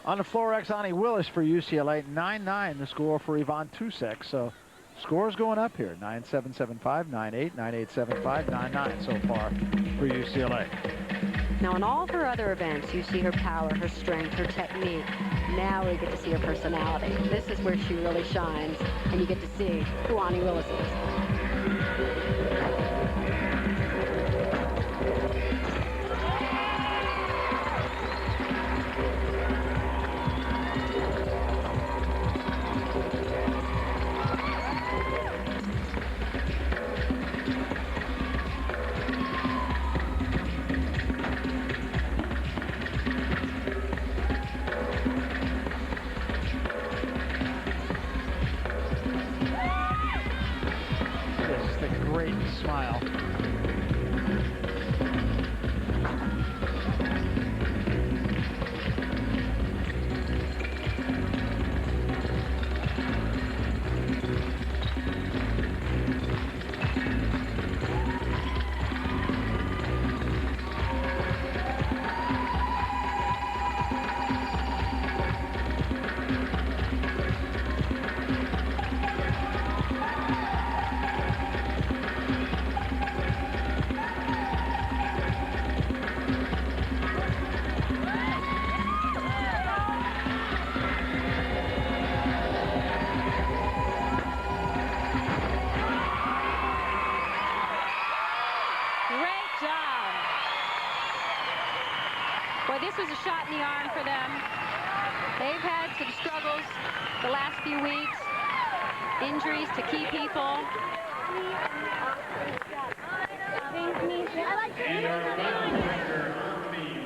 On the floor, Onnie Willis for UCLA. 9-9 the score for Yvonne Tusek. So scores going up here. 9-7-7-5, 9-8, 9-8-7-5, 9-9 so far for UCLA. Now, in all of her other events, you see her power, her strength, her technique. Now we get to see her personality. This is where she really shines, and you get to see who Onnie Willis is. Smile. This was a shot in the arm for them. They've had some struggles the last few weeks. Injuries to key people.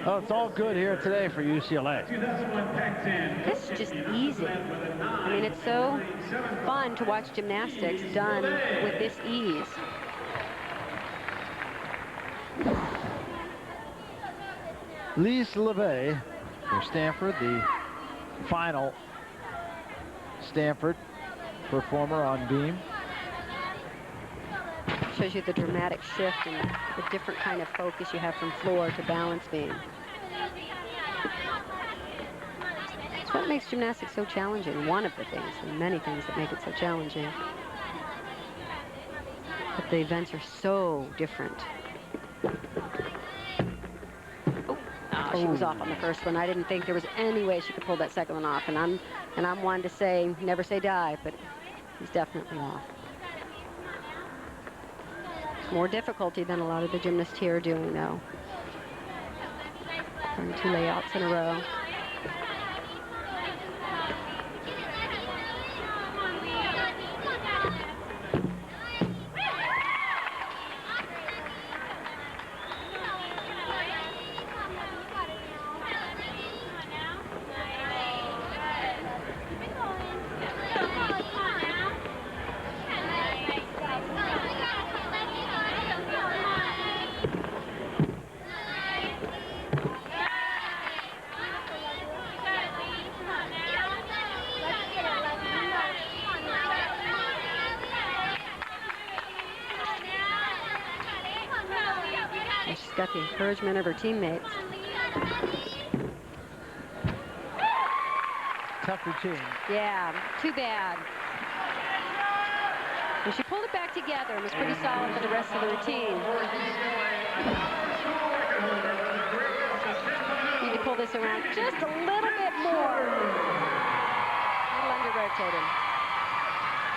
Oh, it's all good here today for UCLA. This is just easy. I mean, it's so fun to watch gymnastics done with this ease. Lise Leveille for Stanford, the final Stanford performer on beam. Shows you the dramatic shift and the different kind of focus you have from floor to balance beam. It's what makes gymnastics so challenging. One of the things, and many things that make it so challenging. But the events are so different. She was off on the first one. I didn't think there was any way she could pull that second one off. And I'm one to say, never say die, but he's definitely off. It's more difficulty than a lot of the gymnasts here are doing, though. Throwing 2 layouts in a row. She's got the encouragement of her teammates. Tough routine. Yeah, too bad. And she pulled it back together and was pretty solid for the rest of the routine. Need to pull this around just a little bit more. A little under-rotated.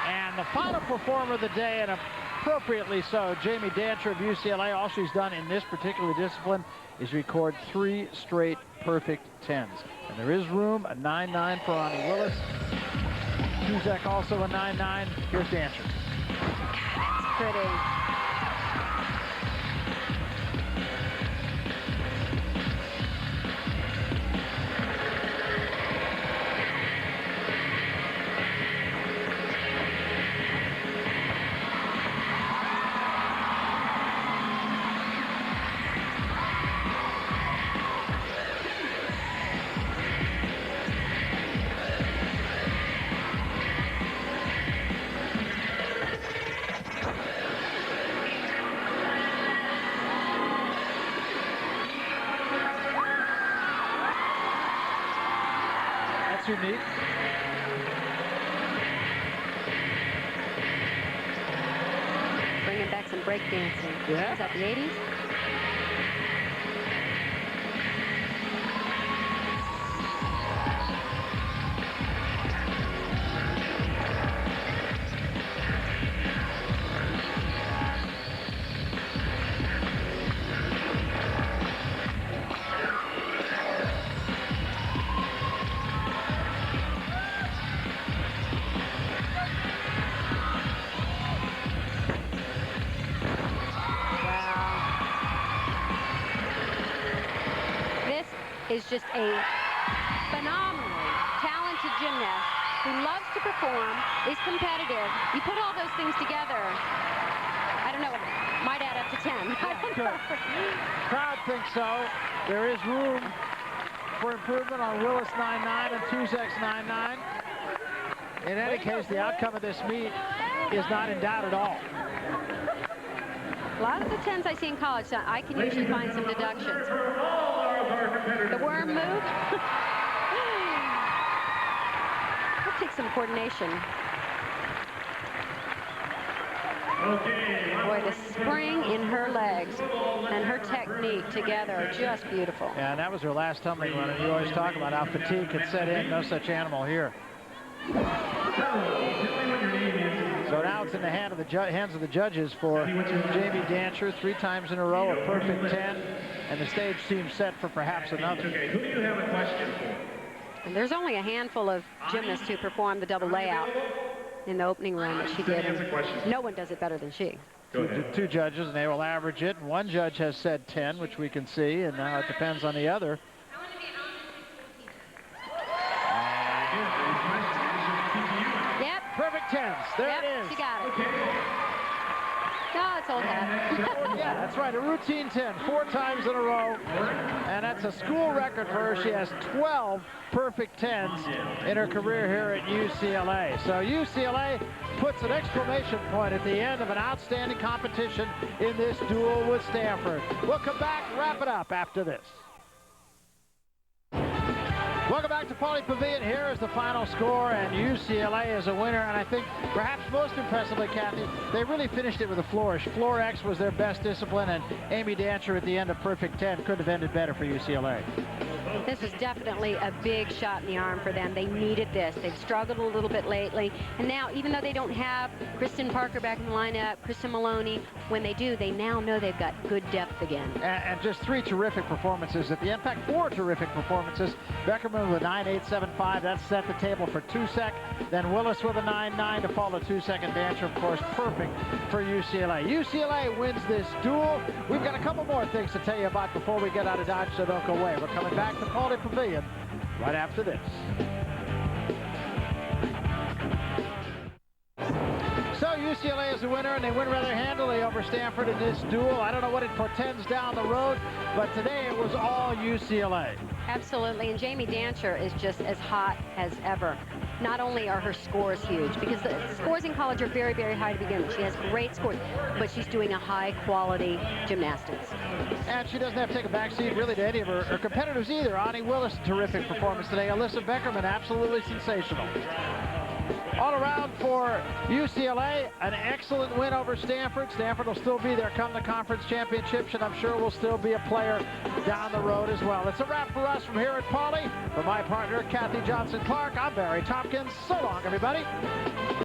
And the final performer of the day, and appropriately so, Jamie Dantzscher of UCLA. All she's done in this particular discipline is record 3 straight perfect 10s. And there is room, a 9-9 for Onnie Willis. Tusek also a 9-9. Here's Dantzscher. That's pretty. too neat. Bringing back some break dancing. Yeah. Was that the 80s? Is just a phenomenally talented gymnast who loves to perform, is competitive. You put all those things together, I don't know, it might add up to 10. Yeah, crowd thinks so. There is room for improvement on Willis 9.9 and Tuzek's 9.9. In any case, the outcome of this meet is not in doubt at all. A lot of the 10s I see in college, so I can usually find some deductions. The worm move. That takes some coordination. Boy, the spring in her legs and her technique together are just beautiful. Yeah, and that was her last tumbling run, and you always talk about how fatigue can set in. No such animal here. So now it's in the hands of the judges for Jamie Dantzscher, 3 times in a row, a perfect 10, and the stage seems set for perhaps another. Okay, who do you have a question for? And there's only a handful of gymnasts who perform the double layout in the opening run that she did, and no one does it better than she. Two judges, and they will average it. One judge has said 10, which we can see, and now it depends on the other. Yep. Perfect 10s. There Yep, it is. she got it. No, it's old hat. Yeah, that's right. A routine 10, 4 times in a row. And that's a school record for her. She has 12 perfect 10s in her career here at UCLA. So UCLA puts an exclamation point at the end of an outstanding competition in this duel with Stanford. We'll come back, wrap it up after this. Welcome back to Pauley Pavilion. Here is the final score, and UCLA is a winner. And I think perhaps most impressively, Kathy, they really finished it with a flourish. Floor X was their best discipline, and Amy Dantzscher at the end of perfect 10 couldn't have ended better for UCLA. This is definitely a big shot in the arm for them. They needed this. They've struggled a little bit lately. And now, even though they don't have Kristen Parker back in the lineup, Kristen Maloney, when they do, they now know they've got good depth again. And just 3 terrific performances at the end. In fact, 4 terrific performances. Beckerman with a 9.875. That set the table for Tuzek. Then Willis with a 9.9 to follow Tuzek, and Dantzscher, of course, perfect for UCLA. UCLA wins this duel. We've got a couple more things to tell you about before we get out of Dodge, so don't go away. We're coming back to Pauley Pavilion right after this. So UCLA is the winner, and they win rather handily over Stanford in this duel. I don't know what it portends down the road, but today it was all UCLA. Absolutely, and Jamie Dantzscher is just as hot as ever. Not only are her scores huge, because the scores in college are very, very high to begin with. She has great scores, but she's doing a high-quality gymnastics. And she doesn't have to take a backseat really to any of her competitors either. Onnie Willis, terrific performance today. Alyssa Beckerman, absolutely sensational. All around for UCLA, an excellent win over Stanford. Stanford will still be there come the conference championships, and I'm sure will still be a player down the road as well. It's a wrap for us from here at Pauley. For my partner, Kathy Johnson-Clark, I'm Barry Tompkins. So long, everybody.